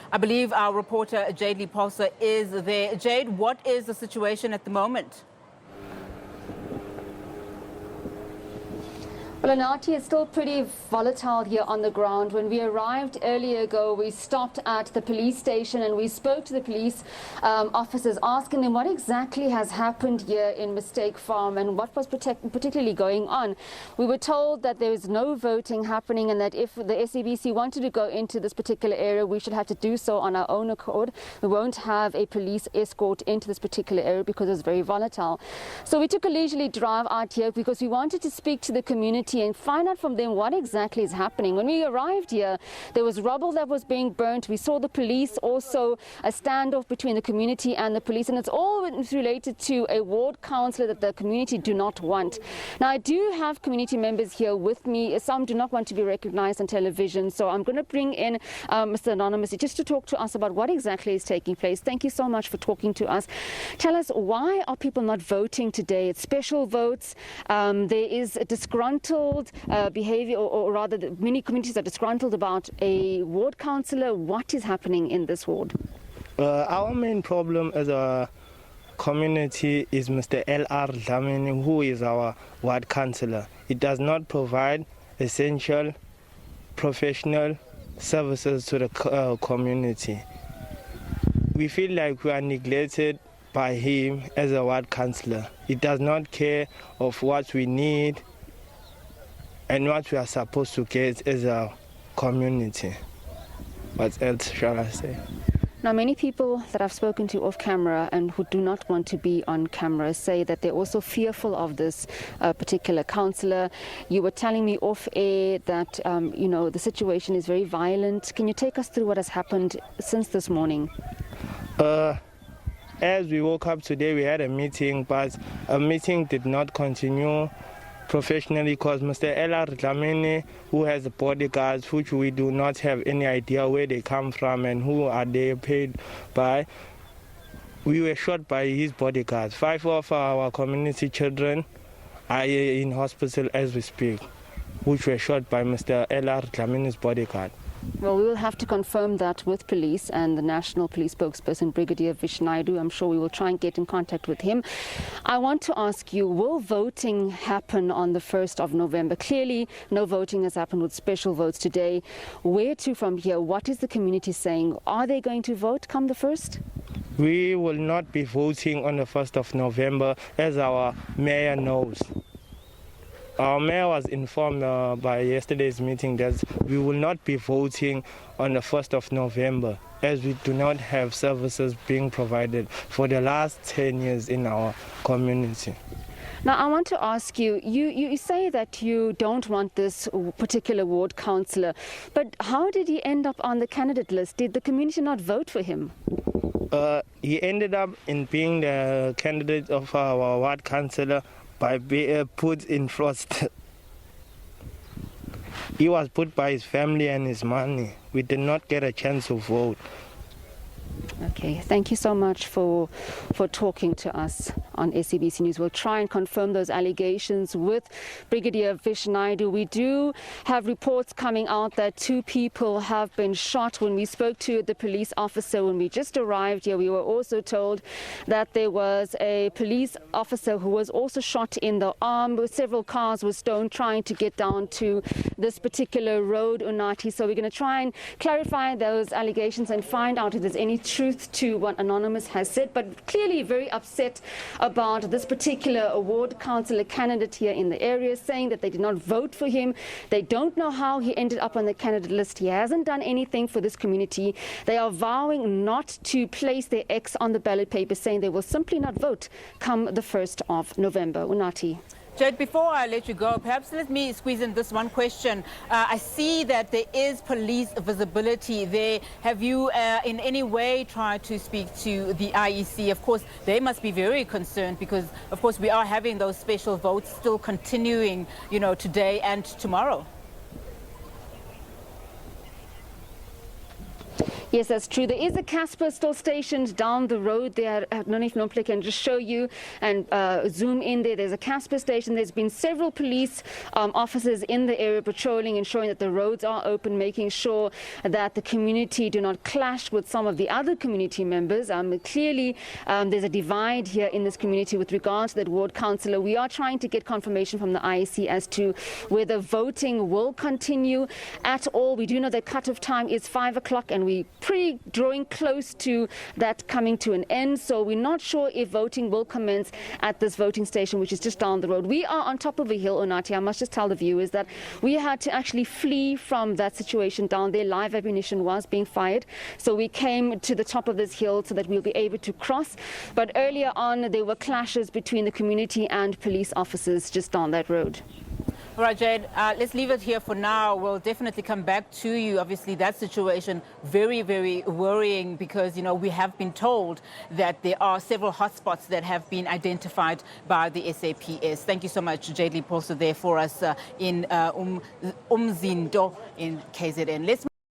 I believe our reporter Jade Liphosa is there. Jade, what is the situation at the moment? Well, Anati, is still pretty volatile here on the ground. When we arrived earlier ago, we stopped at the police station and we spoke to the police officers, asking them what exactly has happened here in Mistake Farm and what was particularly going on. We were told that there is no voting happening and that if the SABC wanted to go into this particular area, we should have to do so on our own accord. We won't have a police escort into this particular area because it's very volatile. So we took a leisurely drive out here because we wanted to speak to the community and find out from them what exactly is happening. When we arrived here, there was rubble that was being burnt. We saw the police, also a standoff between the community and the police, and it's all related to a ward councillor that the community do not want. Now, I do have community members here with me. Some do not want to be recognized on television, so I'm going to bring in Mr. Anonymous just to talk to us about what exactly is taking place. Thank you so much for talking to us. Tell us, why are people not voting today? It's special votes. There is a disgruntled behavior, or rather many communities are disgruntled about a ward councillor. What is happening in this ward? Our main problem as a community is Mr. L.R. Dlamini, who is our ward councillor. It does not provide essential professional services to the community. We feel like we are neglected by him as a ward councillor. He does not care of what we need and what we are supposed to get as a community. What else shall I say? Now, many people that I've spoken to off camera and who do not want to be on camera say that they're also fearful of this particular councillor. You were telling me off air that, the situation is very violent. Can you take us through what has happened since this morning? As we woke up today, we had a meeting, but a meeting did not continue professionally because Mr. L.R. Dlamini, who has bodyguards, which we do not have any idea where they come from and who are they paid by, we were shot by his bodyguards. 5 of our community children are in hospital as we speak, which were shot by Mr. L.R. Dlamini's bodyguard. Well, we will have to confirm that with police and the National Police spokesperson, Brigadier Vishnaidu. I'm sure we will try and get in contact with him. I want to ask you, will voting happen on the 1st of November? Clearly, no voting has happened with special votes today. Where to from here? What is the community saying? Are they going to vote come the 1st? We will not be voting on the 1st of November, as our mayor knows. Our mayor was informed by yesterday's meeting that we will not be voting on the 1st of November, as we do not have services being provided for the last 10 years in our community. Now, I want to ask you, you say that you don't want this particular ward councillor, but how did he end up on the candidate list? Did the community not vote for him? He ended up in being the candidate of our ward councillor by being put in frost. He was put by his family and his money. We did not get a chance to vote. Okay, thank you so much for talking to us on SABC News. We'll try and confirm those allegations with Brigadier Vishnaidu. We do have reports coming out that 2 people have been shot. When we spoke to the police officer when we just arrived here, we were also told that there was a police officer who was also shot in the arm. Several cars were stoned trying to get down to this particular road, Unati. So we're going to try and clarify those allegations and find out if there's any truth to what Anonymous has said, but clearly very upset about this particular ward councillor candidate here in the area, saying that they did not vote for him. They don't know how he ended up on the candidate list. He hasn't done anything for this community. They are vowing not to place their X on the ballot paper, saying they will simply not vote come the 1st of November. Unati. Jade, before I let you go, perhaps let me squeeze in this one question. I see that there is police visibility there. Have you in any way tried to speak to the IEC? Of course, they must be very concerned because, of course, we are having those special votes still continuing, today and tomorrow. Yes, that's true. There is a Casper still stationed down the road there. I don't know if Nomple can just show you and zoom in there. There's a Casper station. There's been several police officers in the area patrolling, ensuring that the roads are open, making sure that the community do not clash with some of the other community members. Clearly, there's a divide here in this community with regard to that ward councillor. We are trying to get confirmation from the IEC as to whether voting will continue at all. We do know that cut-off time is 5 o'clock, and we're pretty drawing close to that coming to an end. So we're not sure if voting will commence at this voting station, which is just down the road. We are on top of a hill, Onati. I must just tell the viewers that we had to actually flee from that situation down there. Live ammunition was being fired. So we came to the top of this hill so that we'll be able to cross. But earlier on, there were clashes between the community and police officers just down that road. All right, Jade, let's leave it here for now. We'll definitely come back to you. Obviously, that situation very, very worrying because, you know, we have been told that there are several hotspots that have been identified by the SAPS. Thank you so much, Jade Lee, also there for us in Umzinto in KZN. Let's